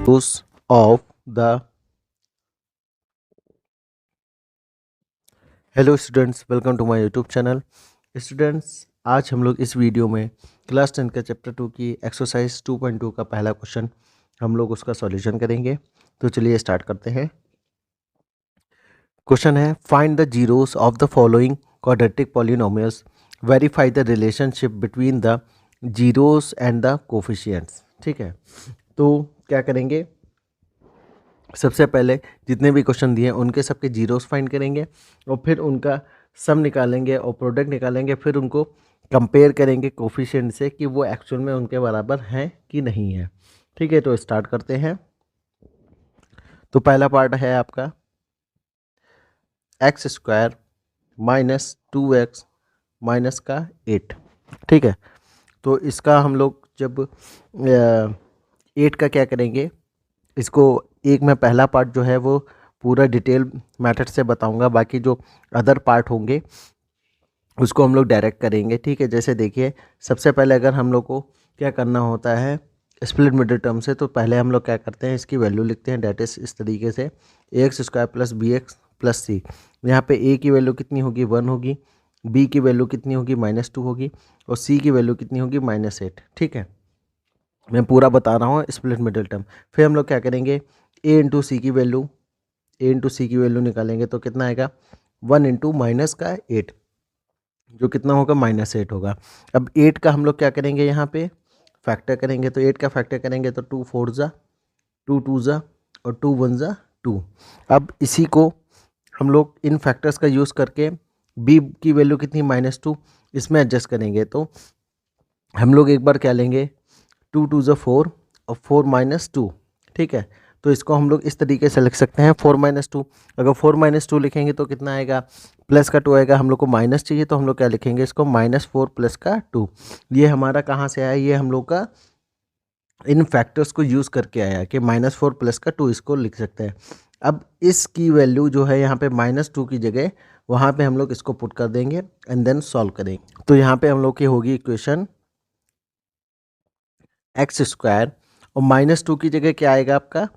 use of the hello students, welcome to my YouTube channel. Students, आज हम लोग इस वीडियो में क्लास 10 का चैप्टर 2 की एक्सरसाइज 2.2 का पहला क्वेश्चन हम लोग उसका सॉल्यूशन करेंगे। तो चलिए स्टार्ट करते हैं। क्वेश्चन है, find the zeros of the following quadratic polynomials, verify the relationship between the zeros and the coefficients. ठीक है, तो क्या करेंगे, सबसे पहले जितने भी क्वेश्चन दिए हैं उनके सबके जीरोस फाइंड करेंगे और फिर उनका सम निकालेंगे और प्रोडक्ट निकालेंगे, फिर उनको कंपेयर करेंगे कोफिशिएंट से कि वो एक्चुअल में उनके बराबर हैं कि नहीं है। ठीक है, तो स्टार्ट करते हैं। तो पहला पार्ट है आपका x square minus 2x minus का 8। ठीक है, तो इसका हम लोग जब 8 का क्या करेंगे, इसको एक मैं पहला पार्ट जो है वो पूरा डिटेल मेथड से बताऊंगा, बाकी जो अदर पार्ट होंगे उसको हम लोग डायरेक्ट करेंगे। ठीक है, जैसे देखिए, सबसे पहले अगर हम लोग को क्या करना होता है स्प्लिट मिडिल टर्म से, तो पहले हम लोग क्या करते हैं, इसकी वैल्यू लिखते हैं। डेट इज इस तरीके से x square plus b x plus c. यहाँ पे ए की वैल्यू कितनी होगी, 1 होगी, बी की वैल्यू कितनी होगी, -2 होगी, और सी की वैल्यू कितनी होगी, -8। ठीक है, मैं पूरा बता रहा हूँ स्प्लिट मिडिल टर्म। फिर हम लोग क्या करेंगे, ए इंटू सी की वैल्यू निकालेंगे तो कितना आएगा, 1 इंटू माइनस का 8, जो कितना होगा, -8 होगा। अब 8 का हम लोग क्या करेंगे, यहाँ पे फैक्टर करेंगे। तो 8 का फैक्टर करेंगे तो 2 4 ज़ा, 2 2 ज़ा और 2 1 ज़ा 2। अब इसी को हम लोग इन फैक्टर्स का यूज़ करके b की वैल्यू कितनी, -2, इसमें एडजस्ट करेंगे। तो हम लोग एक बार क्या लेंगे, 2 2 ज़ा 4 और 4 -2। ठीक है, तो इसको हम लोग इस तरीके से लिख सकते हैं 4 -2। अगर 4 -2 लिखेंगे तो कितना आएगा, प्लस का 2 आएगा। हम लोग को माइनस चाहिए तो हम लोग क्या लिखेंगे, इसको -4 प्लस का 2। ये हमारा कहाँ से आया, ये हम लोग का इन फैक्टर्स को यूज़ करके आया कि -4 प्लस का 2 इसको लिख सकते हैं। अब इसकी वैल्यू जो है यहाँ पे -2 की जगह वहाँ पे हम लोग इसको पुट कर देंगे एंड देन सॉल्व करेंगे। तो यहाँ पे हम लोग की होगी इक्वेशन एक्स स्क्वायर, और -2 की जगह क्या आएगा आपका,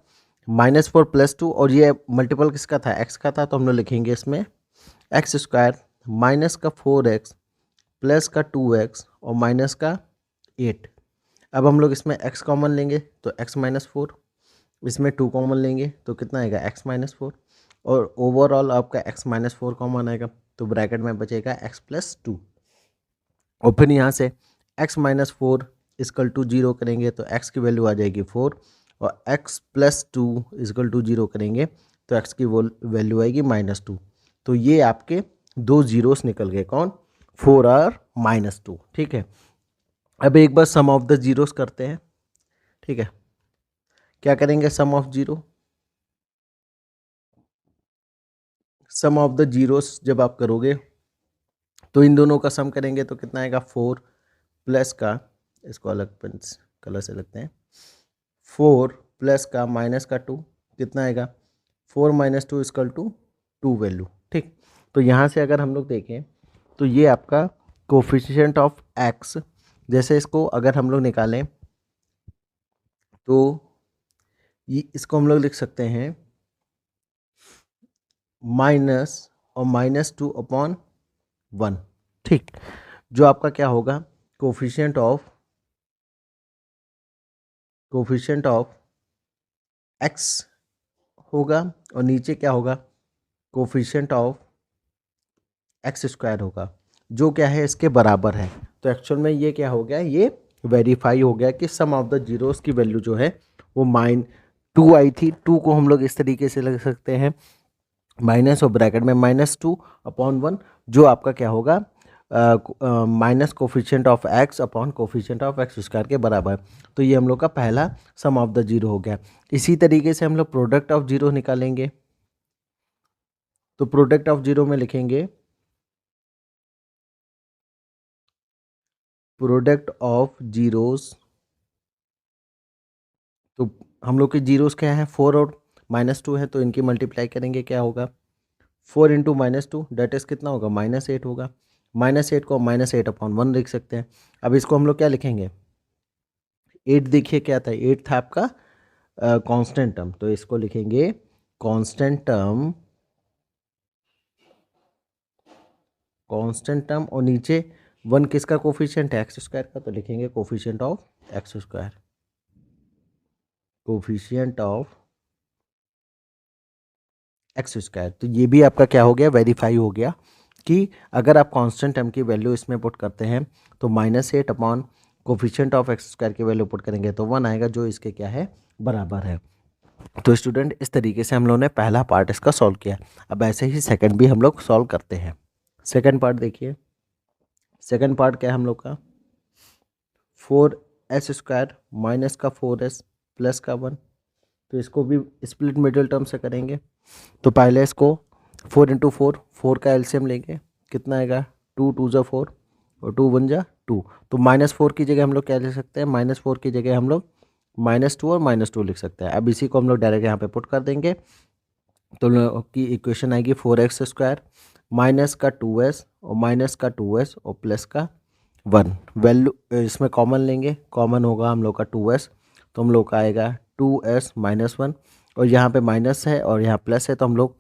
-4 प्लस 2, और ये मल्टीपल किसका था, एक्स का था, तो हम लोग लिखेंगे इसमें एक्स स्क्वायर माइनस का 4x प्लस का 2x और माइनस का 8। अब हम लोग इसमें x कॉमन लेंगे तो x-4, इसमें 2 कॉमन लेंगे तो कितना आएगा, x-4, और ओवरऑल आपका x-4 कॉमन आएगा तो ब्रैकेट में बचेगा x+2। और फिर यहाँ से x-4 इक्वल टू 0 करेंगे तो x की वैल्यू आ जाएगी 4, और x+2 इक्वल टू 0 करेंगे तो x की वैल्यू आएगी -2। तो ये आपके दो जीरोस निकल गए, कौन, 4 और -2। ठीक है, अब एक बार सम ऑफ द जीरोस करते हैं। ठीक है, क्या करेंगे, सम ऑफ जीरोस जब आप करोगे तो इन दोनों का सम करेंगे तो कितना आएगा, 4 प्लस का, इसको अलग पेन कलर से लगते हैं, 4 प्लस का माइनस का 2, कितना आएगा, 4 - 2 इक्वल टू 2 वैल्यू। ठीक, तो यहाँ से अगर हम लोग देखें तो ये आपका कोफिशिएंट ऑफ एक्स, जैसे इसको अगर हम लोग निकालें तो ये इसको हम लोग लिख सकते हैं माइनस और -2/1। ठीक, जो आपका क्या होगा, कोफिशिएंट ऑफ एक्स होगा, और नीचे क्या होगा, कोफिशिएंट ऑफ एक्स स्क्वायर होगा, जो क्या है, इसके बराबर है। तो एक्चुअल में ये क्या हो गया, ये वेरीफाई हो गया कि सम ऑफ द जीरोस की वैल्यू जो है वो -2 आई थी। 2 को हम लोग इस तरीके से लिख सकते हैं, माइनस और ब्रैकेट में -2/1, जो आपका क्या होगा, minus coefficient of x upon coefficient of x square के बराबर। तो ये हम लोग का पहला सम ऑफ द जीरो हो गया। इसी तरीके से हम लोग प्रोडक्ट ऑफ जीरो निकालेंगे। तो प्रोडक्ट ऑफ जीरो में लिखेंगे प्रोडक्ट ऑफ जीरोस। तो हम लोग के जीरोस क्या है, 4 और -2 है, तो इनकी मल्टीप्लाई करेंगे, क्या होगा, 4 इंटू -2 डेट इज कितना होगा, -8 होगा। -8 को -8/1 लिख सकते हैं। अब इसको हम लोग क्या लिखेंगे, 8 देखिए क्या था, 8 था आपका कांस्टेंट टर्म, तो इसको लिखेंगे कांस्टेंट टर्म, कांस्टेंट टर्म, और नीचे 1 किसका कोफिशिएंट है, एक्स स्क्वायर का, तो लिखेंगे coefficient of x square, coefficient of x square. तो ये भी आपका क्या हो गया, वेरीफाई हो गया कि अगर आप कांस्टेंट टर्म की वैल्यू इसमें पुट करते हैं तो -8 upon coefficient of x square की वैल्यू पुट करेंगे तो 1 आएगा, जो इसके क्या है, बराबर है। तो स्टूडेंट इस तरीके से हम लोगों ने पहला पार्ट इसका सॉल्व किया। अब ऐसे ही सेकंड भी हम लोग सॉल्व करते हैं। सेकंड पार्ट देखिए, सेकंड पार्ट क्या है हम लोग का, 4s² माइनस का 4s प्लस का 1। तो इसको भी स्प्लिट मिडिल टर्म से करेंगे। तो पहले इसको 4 इंटू 4 का एलसीएम लेंगे, कितना आएगा, 2 2 ज़ा 4 और 2 1 ज़ा 2। तो -4 की जगह हम लोग क्या लिख सकते हैं, -4 की जगह हम लोग -2 और -2 लिख सकते हैं। अब इसी को हम लोग डायरेक्ट यहाँ पे पुट कर देंगे, तो की इक्वेशन आएगी 4x² माइनस का 2s और माइनस का 2s और प्लस का 1। वैल्यू इसमें कॉमन लेंगे, कॉमन होगा हम लोग का 2s, तो हम लोग का आएगा 2s माइनस 1, और यहाँ पे माइनस है और यहाँ प्लस है, तो हम लोग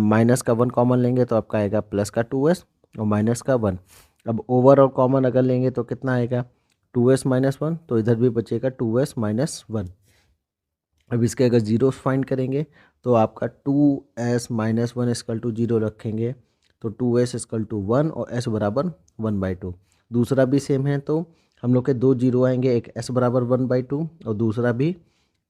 माइनस का 1 कॉमन लेंगे, तो आपका आएगा प्लस का 2s और माइनस का 1। अब ओवर और कॉमन अगर लेंगे तो कितना आएगा, 2s माइनस 1, तो इधर भी बचेगा 2s माइनस 1। अब इसके अगर जीरोस फाइंड करेंगे तो आपका 2s माइनस 1 इक्वल टू 0 रखेंगे, तो 2s इक्वल टू 1 और s बराबर 1/2। दूसरा भी सेम है, तो हम लोग के 2 जीरो आएंगे, एक s बराबर 1/2 और दूसरा भी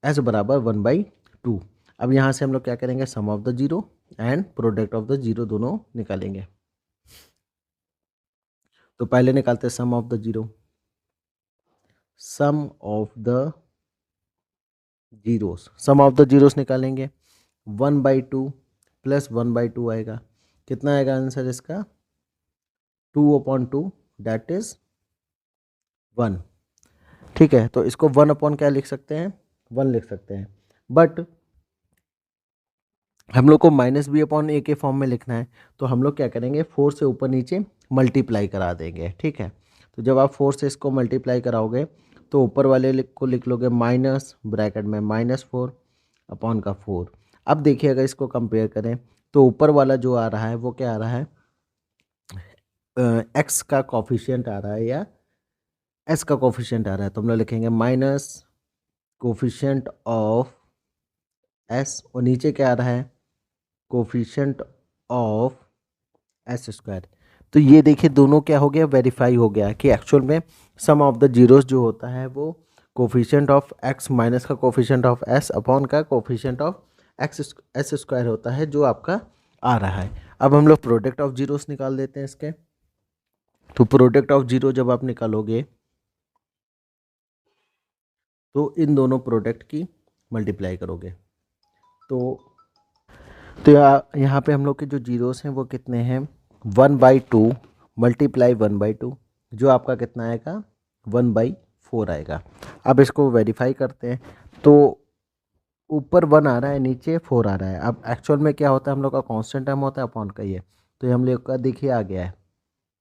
s बराबर 1/2। अब यहाँ से हम लोग क्या करेंगे, sum of the zero and product of the zero दोनों निकालेंगे। तो पहले निकालते हैं sum of the zero, sum of the zeros, sum of the zeros निकालेंगे, 1/2 प्लस 1/2 आएगा, कितना आएगा आंसर इसका, 2/2 दैट इज 1। ठीक है, तो इसको 1 अपॉन क्या लिख सकते हैं, 1 लिख सकते हैं, बट हम लोग को -b/a के फॉर्म में लिखना है, तो हम लोग क्या करेंगे, 4 से ऊपर नीचे मल्टीप्लाई करा देंगे। ठीक है, तो जब आप 4 से इसको मल्टीप्लाई कराओगे तो ऊपर वाले को लिख लोगे माइनस ब्रैकेट में -4 अपॉन का 4। अब देखिए अगर इसको कंपेयर करें तो ऊपर वाला जो आ रहा है वो क्या आ रहा है, एक्स का कोफिशिएंट आ रहा है या एस का कोफिशिएंट आ रहा है, तो हम लोग लिखेंगे माइनस कोफिशिएंट ऑफ एस, और नीचे क्या आ रहा है, कोफिशिएंट ऑफ एस स्क्वायर। तो ये देखिए दोनों क्या हो गया, वेरीफाई हो गया कि एक्चुअल में सम ऑफ द जीरोस जो होता है वो कोफिशिएंट ऑफ एक्स माइनस का कोफिशिएंट ऑफ एस अपॉन का coefficient of x S square होता है, जो आपका आ रहा है। अब हम लोग प्रोडक्ट ऑफ जीरोस निकाल देते हैं इसके। तो प्रोडक्ट ऑफ जीरो जब आप निकालोगे तो इन दोनों प्रोडक्ट की मल्टीप्लाई करोगे, तो यहाँ पे हम लोग के जो जीरोस हैं वो कितने हैं, 1/2 मल्टीप्लाई 1/2, जो आपका कितना आएगा, 1/4 आएगा। अब इसको वेरीफाई करते हैं, तो ऊपर 1 आ रहा है, नीचे 4 आ रहा है। अब एक्चुअल में क्या होता है, हम लोग का कांस्टेंट टर्म होता है अपॉन का ये, तो ये हम लोग का देखिए आ गया है,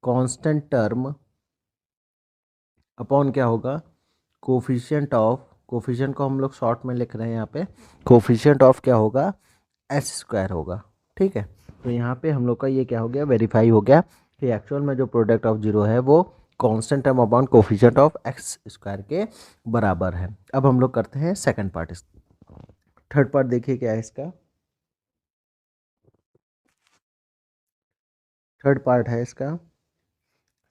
कांस्टेंट टर्म अपॉन क्या होगा, कोफिशिएंट ऑफ, कोफिशिएंट को हम लोग शॉर्ट में लिख रहे हैं यहाँ पे, कोफिशिएंट ऑफ क्या होगा, एस स्क्वायर होगा। ठीक है, तो यहाँ पे हम लोग का ये क्या हो गया, वेरीफाई हो गया कि एक्चुअल में जो प्रोडक्ट ऑफ जीरो है वो constant term upon coefficient of x square के बराबर है। अब हम लोग करते हैं सेकंड पार्ट। इस थर्ड पार्ट देखिए क्या है इसका, थर्ड पार्ट है इसका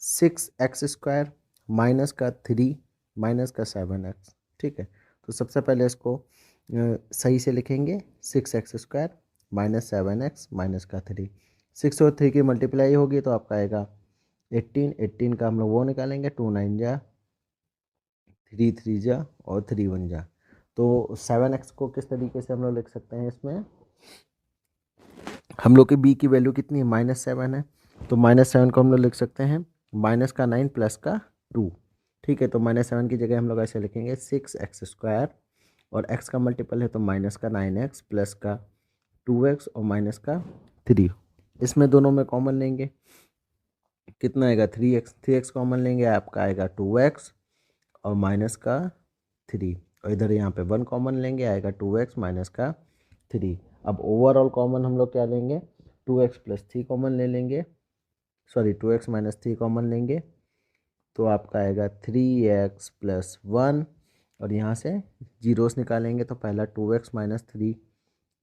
6x² माइनस का 3 माइनस का 7x। ठीक है, तो सबसे पहले इसको सही से लिखेंगे, 6x² माइनस 7x माइनस का 3। 6 और 3 की मल्टीप्लाई होगी तो आपका आएगा 18। 18 का हम लोग वो निकालेंगे, 2 9 जा, 3 3 जा और 3 1 जा। तो 7x को किस तरीके से हम लोग लिख सकते हैं, इसमें हम लोग के b की वैल्यू कितनी है, -7 है, तो -7 को हम लोग लिख सकते हैं माइनस का 9 प्लस का 2। ठीक है, तो -7 की जगह हम लोग ऐसे लिखेंगे 6x² और x का मल्टीपल है तो माइनस का 9x प्लस का 2x और माइनस का 3। इसमें दोनों में कॉमन लेंगे, कितना आएगा, 3x। 3x कॉमन लेंगे, आपका आएगा 2x और माइनस का 3। और इधर यहाँ पे 1 कॉमन लेंगे, आएगा 2x माइनस का 3। अब ओवरऑल कॉमन हम लोग क्या लेंगे, 2x प्लस 3 कॉमन ले लेंगे, सॉरी 2x माइनस 3 कॉमन लेंगे, तो आपका आएगा 3x प्लस 1। और यहाँ से जीरोस निकालेंगे तो पहला 2x माइनस 3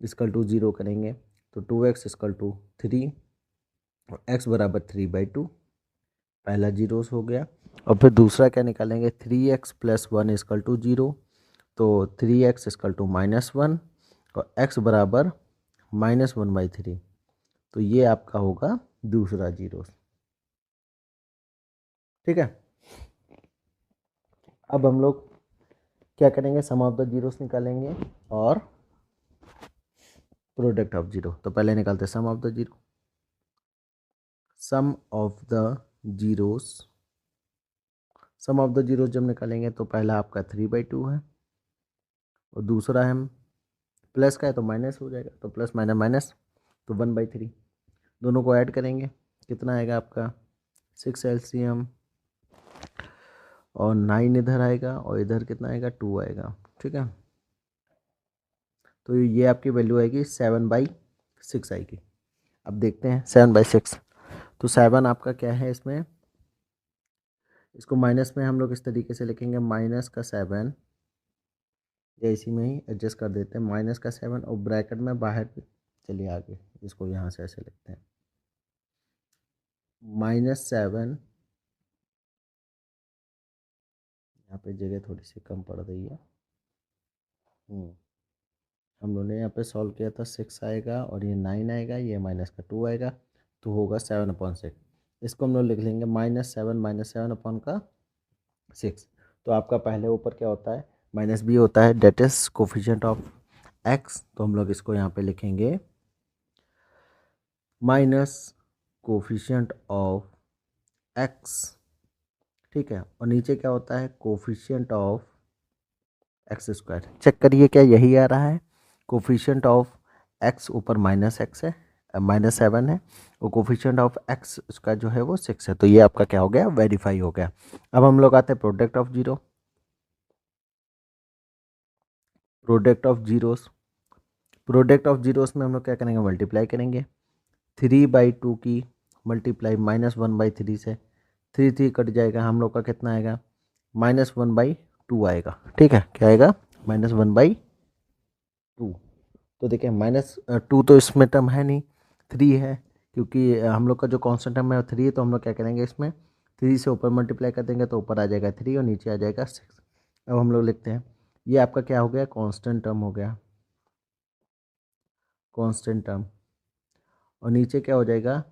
इक्वल टू 0 करेंगे, तो 2x इक्वल टू 3 और x बराबर 3/2, पहला जीरोस हो गया। और फिर दूसरा क्या निकालेंगे, 3x प्लस 1 इक्वल टू 0, तो 3x इक्वल टू -1 और x बराबर -1/3, तो ये आपका होगा दूसरा जीरोस। ठीक है, अब हम लोग क्या करेंगे, सम ऑफ द जीरोस निकालेंगे और प्रोडक्ट ऑफ जीरो। तो पहले निकालते हैं sum of the zero, sum of the zeros, sum of the zeros जब निकालेंगे तो पहला आपका 3/2 है और दूसरा है प्लस का है तो माइनस हो जाएगा, तो प्लस माइनस माइनस, तो 1/3। दोनों को ऐड करेंगे, कितना आएगा आपका 6 LCM और 9 इधर आएगा और इधर कितना आएगा 2 आएगा। ठीक है, तो ये आपकी वैल्यू आएगी 7/6 आएगी। अब देखते हैं 7/6, तो 7 आपका क्या है इसमें, इसको माइनस में हम लोग इस तरीके से लिखेंगे, -7, या इसी में ही एडजस्ट कर देते हैं, -7 और ब्रैकेट में बाहर, चलिए आगे इसको यहाँ से ऐसे लिखते हैं, -7, यहाँ पे जगह थोड़ी सी कम पड़ रही है, हम लोगों ने यहाँ पे सॉल्व किया था, 6 आएगा और ये 9 आएगा, ये माइनस का 2 आएगा, तो होगा 7/6। इसको हम लोग लिख लेंगे -7 तो आपका पहले ऊपर क्या होता है, माइनस बी होता है, that is coefficient of x, तो हम लोग इसको यहाँ पे लिखेंगे माइनस कोफिशिएंट ऑफ एक्स। ठीक है, और नीचे क्या होता है, coefficient of x square. Check करिए क्या यही आ रहा है, कोफिशिएंट ऑफ एक्स ऊपर -x है, -7 है, और कोफिशिएंट ऑफ एक्स उसका जो है वो 6 है, तो ये आपका क्या हो गया, वेरीफाई हो गया। अब हम लोग आते हैं product of zero, product of zeros, product of zeros में हम लोग क्या करेंगे, मल्टीप्लाई करेंगे, 3/2 की मल्टीप्लाई -1/3 से, 3 कट जाएगा, हम लोग का कितना आएगा, -1/2 आएगा। ठीक है, क्या आएगा, -1/2। तो देखिए -2 तो इसमें टर्म है नहीं, 3 है, क्योंकि हम लोग का जो कांस्टेंट टर्म है 3 है, तो हम लोग क्या करेंगे, इसमें 3 से ऊपर मल्टीप्लाई कर देंगे तो ऊपर आ जाएगा 3 और नीचे आ जाएगा 6। अब हम लोग लिखते हैं, ये आपका क्या हो गया, कांस्टेंट टर्म हो गया, कांस्टेंट टर्म, और नीचे क्या हो जाएगा,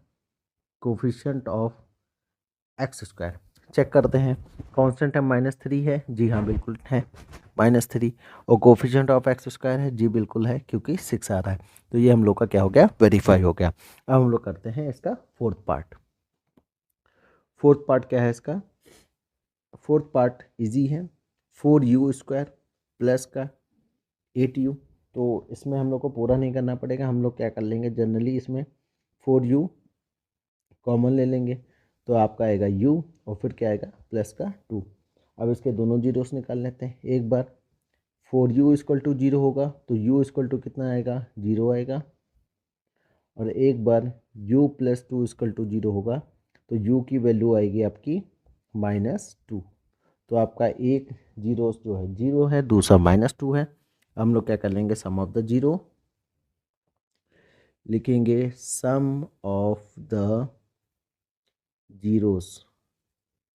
coefficient of x square. Check करते हैं, कांस्टेंट है -3 है, जी हाँ बिल्कुल है -3, और कोफिशिएंट ऑफ एक्स स्क्वायर है, जी बिल्कुल है, क्योंकि 6 आ रहा है, तो ये हम लोग का क्या हो गया, वेरीफाई हो गया। अब हम लोग करते हैं इसका फोर्थ पार्ट। फोर्थ पार्ट क्या है इसका, फोर्थ पार्ट इजी है, 4u² प्लस का 8u, तो इसमें हम लोग को पूरा नहीं करना पड़ेगा, हम लोग क्या कर लेंगे, जनरली इसमें 4u कॉमन ले लेंगे, तो आपका आएगा u और फिर क्या आएगा, प्लस का 2। अब इसके दोनों जीरोस निकाल लेते हैं, एक बार 4u इक्वल टू 0 होगा तो u इक्वल टू कितना आएगा, 0 आएगा, और एक बार u प्लस 2 इक्वल टू 0 होगा तो u की वैल्यू आएगी आपकी -2। तो आपका एक जीरो जो है 0 है, दूसरा -2 है। हम लोग क्या कर लेंगे, सम ऑफ द जीरो लिखेंगे, sum of the zeros,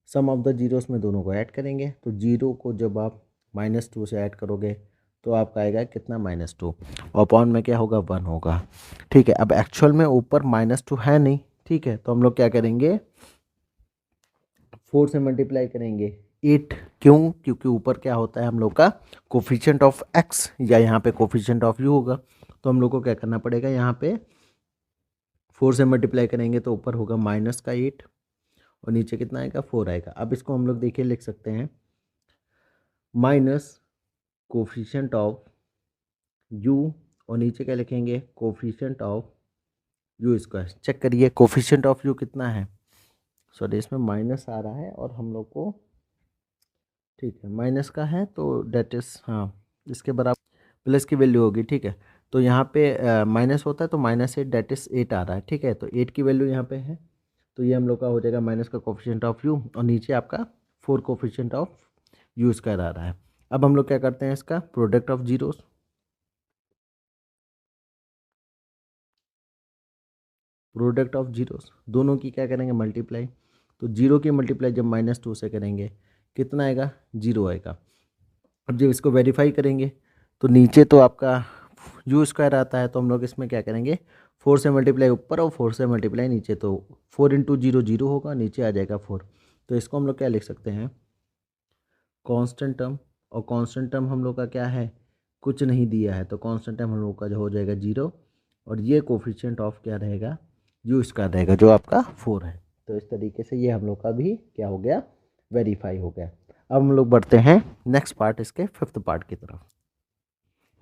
sum of the zeros में दोनों को ऐड करेंगे, तो जीरो को जब आप -2 से ऐड करोगे तो आपका आएगा कितना, -2, और अपॉन में क्या होगा, 1 होगा। ठीक है, अब एक्चुअल में ऊपर -2 है नहीं, ठीक है, तो हम लोग क्या करेंगे, 4 से मल्टीप्लाई करेंगे 8, क्यों, क्योंकि ऊपर क्या होता है हम लोग का कोफिशिएंट ऑफ एक्स, या यहाँ पे कोफिशिएंट ऑफ यू होगा, तो हम लोग को क्या करना पड़ेगा, यहाँ पे 4 से मल्टीप्लाई करेंगे तो ऊपर होगा -8 और नीचे कितना आएगा, 4 आएगा। अब इसको हम लोग देखिए लिख सकते हैं, माइनस कोफिशिएंट ऑफ यू, और नीचे क्या लिखेंगे, coefficient of u square. Check करिए कोफिशिएंट ऑफ यू कितना है, सॉरी इसमें माइनस आ रहा है और हम लोग को ठीक है, माइनस का है तो डेट इज़ हाँ इसके बराबर प्लस की वैल्यू होगी। ठीक है, तो यहाँ पे माइनस होता है तो माइनस 8 डेट इज़ 8 आ रहा है। ठीक है, तो 8 की वैल्यू यहाँ पे है, तो ये हम लोग का हो जाएगा माइनस का कोफिशिएंट ऑफ यू, और नीचे आपका 4 कोफिशिएंट ऑफ यू स्क्वायर आ रहा है। अब हम लोग क्या करते हैं, इसका product of zeros, product of zeros दोनों की क्या करेंगे, मल्टीप्लाई। तो जीरो की मल्टीप्लाई जब -2 से करेंगे कितना आएगा, जीरो आएगा। अब जब इसको वेरीफाई करेंगे तो नीचे तो आपका यू स्क्वायर आता है, तो हम लोग इसमें क्या करेंगे, 4 से मल्टीप्लाई ऊपर और 4 से मल्टीप्लाई नीचे, तो 4 इंटू जीरो जीरो होगा, नीचे आ जाएगा 4। तो इसको हम लोग क्या लिख सकते हैं, कांस्टेंट टर्म। और कांस्टेंट टर्म हम लोग का क्या है, कुछ नहीं दिया है, तो कांस्टेंट टर्म हम लोग का जो हो जाएगा जीरो, और ये कोफिशिएंट ऑफ क्या रहेगा, यू स्क्वायर रहेगा, जो आपका 4 है। तो इस तरीके से ये हम लोग का भी क्या हो गया, वेरीफाई हो गया। अब हम लोग बढ़ते हैं नेक्स्ट पार्ट, इसके फिफ्थ पार्ट की तरफ।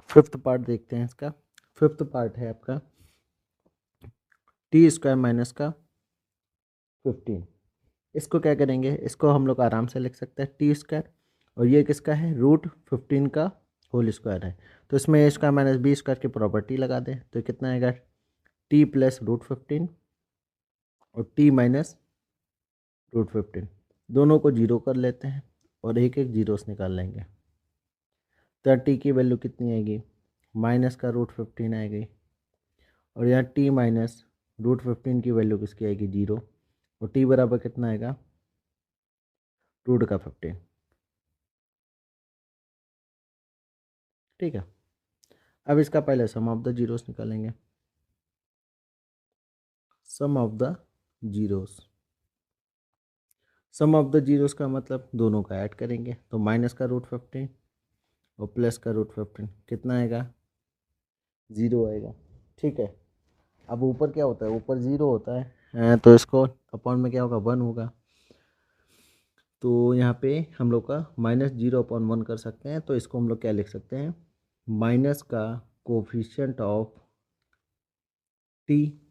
फिफ्थ पार्ट देखते हैं इसका। फिफ्थ पार्ट है आपका टी स्क्वायर माइनस का 15। इसको क्या करेंगे, इसको हम लोग आराम से लिख सकते हैं टी स्क्वायर, और ये किसका है, √15 का होल स्क्वायर है। तो इसमें ए स्क्वायर माइनस बी स्क्वायर की प्रॉपर्टी लगा दें, तो कितना आएगा, टी प्लस √15 और टी माइनस √15, दोनों को जीरो कर लेते हैं और एक एक जीरोस निकाल लेंगे। तो टी की वैल्यू कितनी आएगी, माइनस का √15 आएगी, और यहाँ टी माइनस √15 की वैल्यू किसकी आएगी, जीरो, और टी बराबर कितना आएगा, √15। ठीक है, अब इसका पहले सम ऑफ द जीरोस निकालेंगे। Sum of the zeros, sum of the zeros का मतलब दोनों का ऐड करेंगे, तो माइनस का √15 और प्लस का √15 कितना आएगा, ज़ीरो आएगा। ठीक है, अब ऊपर क्या होता है, ऊपर ज़ीरो होता है, तो इसको अपॉन में क्या होगा, 1 होगा। तो यहाँ पे हम लोग का -0/1 कर सकते हैं, तो इसको हम लोग क्या लिख सकते हैं, माइनस का कोफिशिएंट ऑफ टी,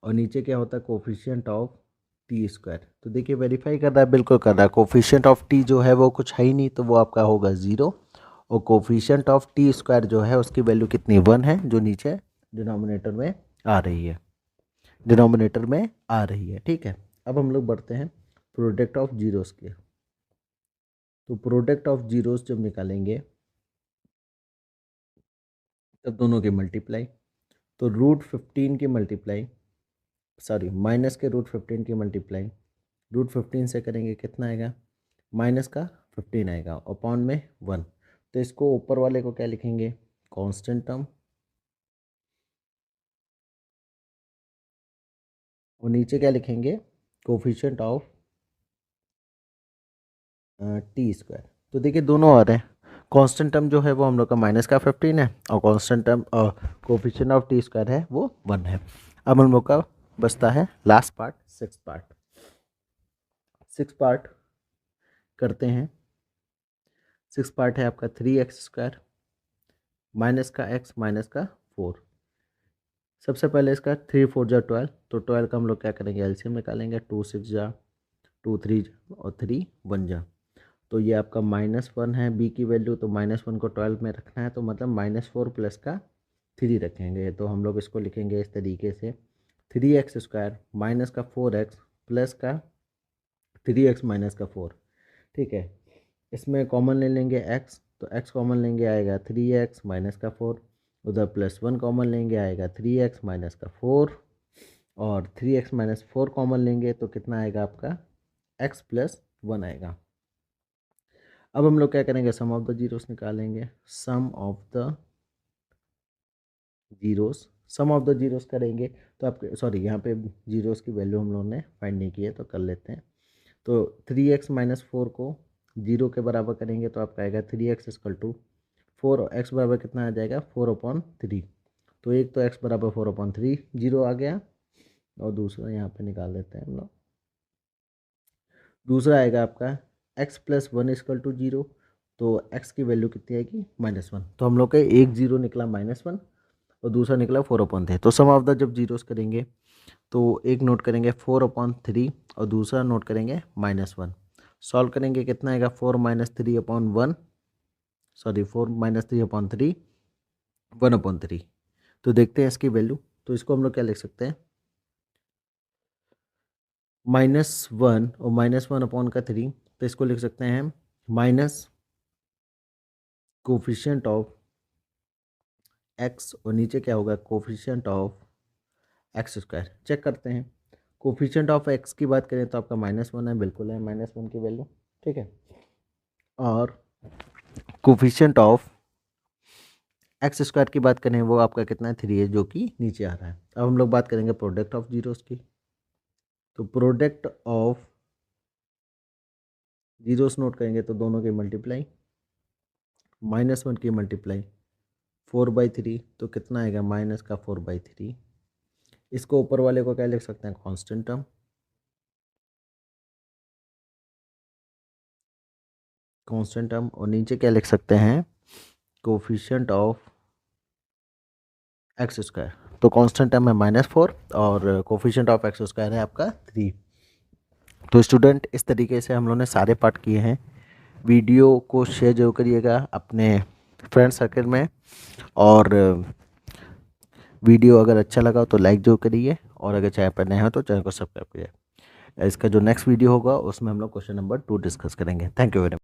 और नीचे क्या होता है, कोफिशिएंट ऑफ टी स्क्वायर। तो देखिए वेरीफाई कर रहा है, बिल्कुल कर रहा है। कोफिशिएंट ऑफ टी जो है वो कुछ है ही नहीं, तो वो आपका होगा ज़ीरो, और कोफिशिएंट ऑफ टी स्क्वायर जो है उसकी वैल्यू कितनी, 1 है, जो नीचे डिनोमिनेटर में आ रही है, डिनोमिनेटर में आ रही है। ठीक है, अब हम लोग बढ़ते हैं प्रोडक्ट ऑफ जीरोस के। तो प्रोडक्ट ऑफ जीरोस जब निकालेंगे तब दोनों की मल्टीप्लाई, तो √15 की मल्टीप्लाई, सॉरी माइनस के √15 की मल्टीप्लाई √15 से करेंगे कितना आएगा, माइनस का 15 आएगा, अपॉन में 1। तो इसको ऊपर वाले को क्या लिखेंगे, कांस्टेंट टर्म, और नीचे क्या लिखेंगे, कोफिशिएंट ऑफ टी स्क्वायर। तो देखिए दोनों आ रहे हैं, कांस्टेंट टर्म जो है वो हम लोग का माइनस का 15 है, और constant term coefficient of T square है वो 1 है। अब हम लोग का बचता है last part, six part. Six part करते हैं। सिक्स पार्ट है आपका 3x² माइनस का x माइनस का 4। सबसे पहले इसका 3 4 जा 12, तो 12 का हम लोग क्या करेंगे, एलसीएम निकालेंगे, 2 6 जा 2 3 और 3 1 जा। तो ये आपका -1 है b की वैल्यू, तो -1 को 12 में रखना है, तो मतलब -4 प्लस का 3 रखेंगे। तो हम लोग इसको लिखेंगे इस तरीके से, 3x² माइनस का 4x प्लस का 3x माइनस का 4। ठीक है, इसमें कॉमन ले लेंगे x, तो x कॉमन लेंगे आएगा 3x माइनस का 4, उधर +1 कॉमन लेंगे आएगा 3x माइनस का 4, और 3x माइनस 4 कॉमन लेंगे तो कितना आएगा आपका, x प्लस 1 आएगा। अब हम लोग क्या करेंगे, सम ऑफ द जीरोस निकालेंगे। Sum of the zeros, sum of the zeros करेंगे तो आपके, सॉरी यहाँ पे जीरोस की वैल्यू हम लोगों ने फाइंड नहीं की है, तो कर लेते हैं। तो 3x माइनस 4 को जीरो के बराबर करेंगे तो आपका आएगा 3x इक्वल टू 4, और x बराबर कितना आ जाएगा, 4/3। तो एक तो x बराबर 4/3 जीरो आ गया, और दूसरा यहाँ पे निकाल देते हैं हम लोग। दूसरा आएगा आपका x plus 1 equal to zero, तो x की वैल्यू कितनी आएगी, -1। तो हम लोग का एक जीरो निकला -1, और दूसरा निकला 4/3। तो सम ऑफ द जब जीरोस करेंगे तो एक नोट करेंगे 4/3, और दूसरा नोट करेंगे -1। सॉल्व करेंगे कितना आएगा 4 माइनस 3/1, सॉरी 4 माइनस 3/3, 1/3। तो देखते हैं इसकी वैल्यू। तो इसको हम लोग क्या लिख सकते हैं, -1 और -1/3, तो इसको लिख सकते हैं माइनस कोफिशिएंट ऑफ x और नीचे क्या होगा कोफिशिएंट ऑफ x²। चेक करते हैं, कोफिशिएंट ऑफ x की बात करें तो आपका -1 है, बिल्कुल है -1 की वैल्यू, ठीक है। और कोफिशिएंट ऑफ x² की बात करें वो आपका कितना है 3 है, जो कि नीचे आ रहा है। अब हम लोग बात करेंगे प्रोडक्ट ऑफ जीरोस की। तो प्रोडक्ट ऑफ जीरोस नोट करेंगे तो दोनों की मल्टीप्लाई, -1 की मल्टीप्लाई 4/3, तो कितना आएगा माइनस का 4/3। इसको ऊपर वाले को क्या लिख सकते हैं कांस्टेंट टर्म, कांस्टेंट टर्म, और नीचे क्या लिख सकते हैं कोफिशिएंट ऑफ x²। तो कांस्टेंट टर्म है -4 और कोफिशिएंट ऑफ x² है आपका 3। तो स्टूडेंट इस तरीके से हम लोगों ने सारे पार्ट किए हैं। वीडियो को शेयर जरूर करिएगा अपने फ्रेंड सर्कल में, और वीडियो अगर अच्छा लगा तो लाइक जरूर करिए, और अगर चैनल पर नए हो तो चैनल को सब्सक्राइब करिए। इसका जो नेक्स्ट वीडियो होगा उसमें हम लोग क्वेश्चन नंबर 2 डिस्कस करेंगे। Thank you very much.